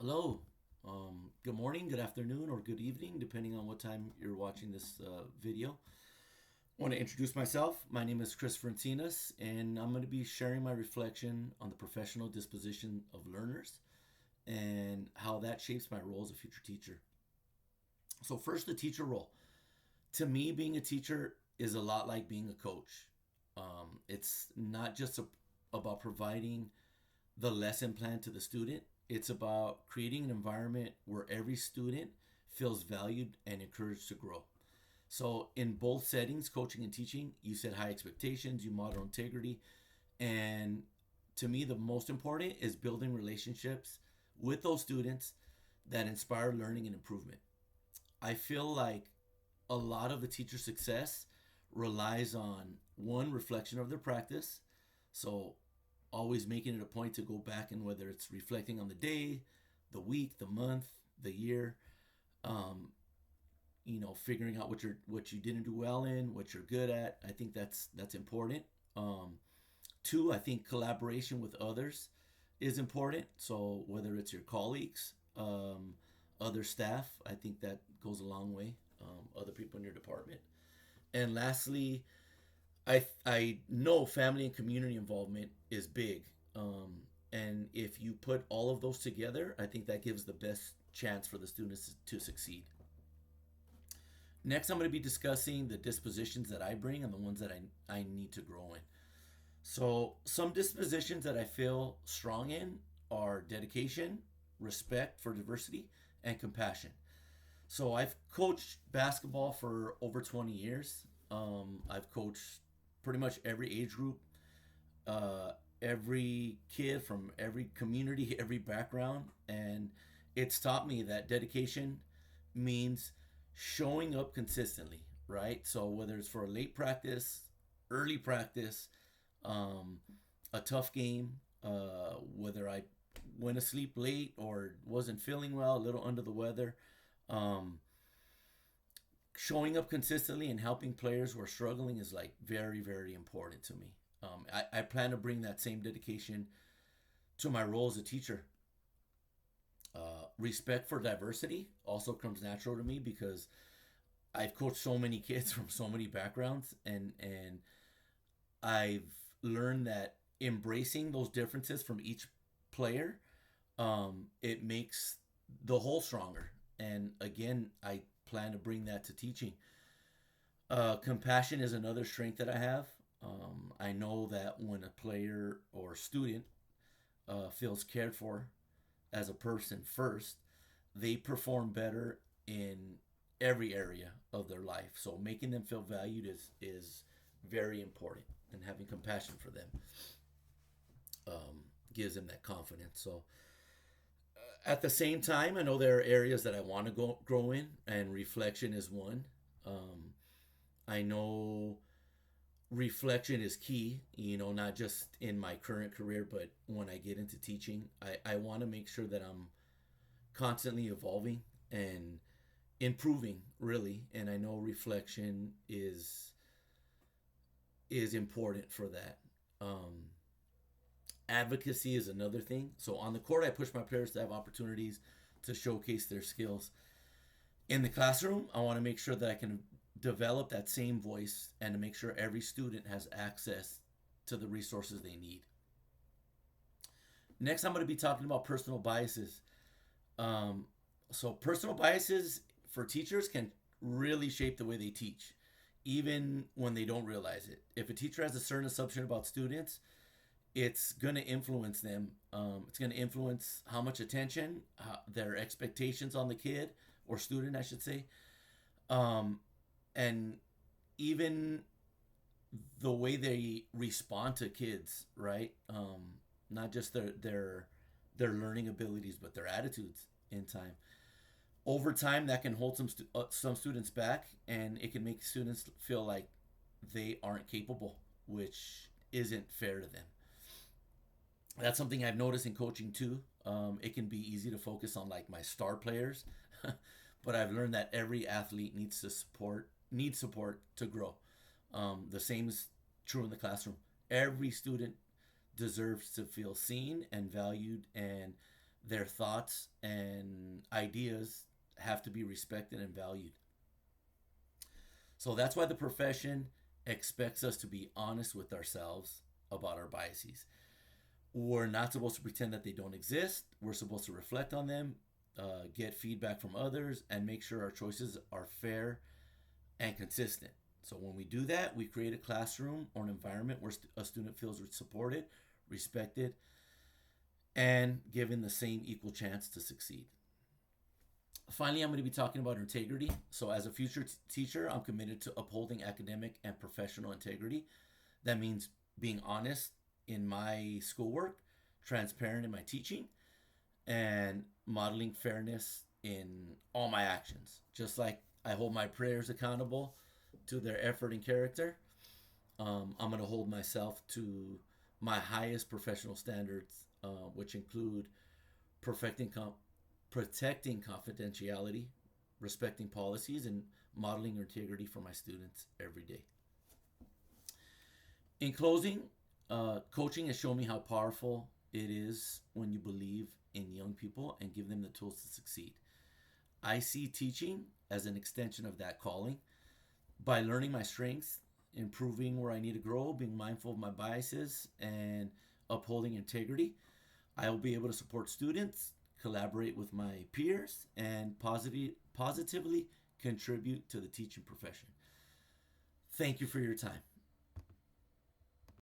Hello. Good morning, good afternoon, or good evening, depending on what time you're watching this video. I want to introduce myself. My name is Chris Francinas, and I'm going to be sharing my reflection on the professional disposition of learners and how that shapes my role as a future teacher. So, first, the teacher role. To me, being a teacher is a lot like being a coach. It's not just about providing the lesson plan to the student. It's about creating an environment where every student feels valued and encouraged to grow. So, in both settings, coaching and teaching, you set high expectations, you model integrity, and to me, the most important is building relationships with those students that inspire learning and improvement. I feel like a lot of the teacher success relies on one reflection of their practice. So always making it a point to go back and whether it's reflecting on the day, the week, the month, the year, um, figuring out what you didn't do well in, what you're good at. I think that's important. Two, I think collaboration with others is important. So whether it's your colleagues, other staff, I think that goes a long way. Other people in your department. And lastly, I know family and community involvement is big. And if you put all of those together, I think that gives the best chance for the students to succeed. Next, I'm going to be discussing the dispositions that I bring and the ones that I need to grow in. So, some dispositions that I feel strong in are dedication, respect for diversity, and compassion. So, I've coached basketball for over 20 years. I've coached pretty much every age group, uh, every kid from every community, every background. And it's taught me that dedication means showing up consistently, right? So, whether it's for a late practice, early practice, um, a tough game, whether I went to sleep late or wasn't feeling well, a little under the weather, um, showing up consistently and helping players who are struggling is like very, very important to me. I plan to bring that same dedication to my role as a teacher. Respect for diversity also comes natural to me because I've coached so many kids from so many backgrounds, and I've learned that embracing those differences from each player, it makes the whole stronger. And again, I plan to bring that to teaching. Compassion is another strength that I have. I know that when a player or student feels cared for as a person first, they perform better in every area of their life. So making them feel valued is very important, and having compassion for them gives them that confidence. So at the same time, I know there are areas that I want to grow in, and reflection is one. Um, I know reflection is key, not just in my current career, but when I get into teaching, I want to make sure that I'm constantly evolving and improving, really. And I know reflection is important for that. Advocacy is another thing. So on the court, I push my players to have opportunities to showcase their skills. In the classroom, I want to make sure that I can develop that same voice and to make sure every student has access to the resources they need. Next, I'm going to be talking about personal biases. Um, so, personal biases for teachers can really shape the way they teach, even when they don't realize it. If a teacher has a certain assumption about students, it's going to influence them. It's going to influence how much attention, their expectations on the kid or student, I should say, um, and even the way they respond to kids, right? Not just their learning abilities, but their attitudes in time. Over time, that can hold some students back, and it can make students feel like they aren't capable, which isn't fair to them. That's something I've noticed in coaching too. It can be easy to focus on like my star players, but I've learned that every athlete needs support to grow. The same is true in the classroom. Every student deserves to feel seen and valued, and Their thoughts and ideas have to be respected and valued. So that's why the profession expects us to be honest with ourselves about our biases. We're not supposed to pretend that they don't exist. We're supposed to reflect on them, get feedback from others, and make sure our choices are fair and consistent. So when we do that, we create a classroom or an environment where a student feels supported, respected, and given the same equal chance to succeed. Finally, I'm going to be talking about integrity. So, as a future teacher, I'm committed to upholding academic and professional integrity. That means being honest in my schoolwork, transparent in my teaching, and modeling fairness in all my actions. Just like I hold my prayers accountable to their effort and character, I'm going to hold myself to my highest professional standards, which include perfecting protecting confidentiality, respecting policies, and modeling integrity for my students every day. In closing, coaching has shown me how powerful it is when you believe in young people and give them the tools to succeed. I see teaching as an extension of that calling. By learning my strengths, improving where I need to grow, being mindful of my biases, and upholding integrity, I will be able to support students, collaborate with my peers, and positively contribute to the teaching profession. Thank you for your time.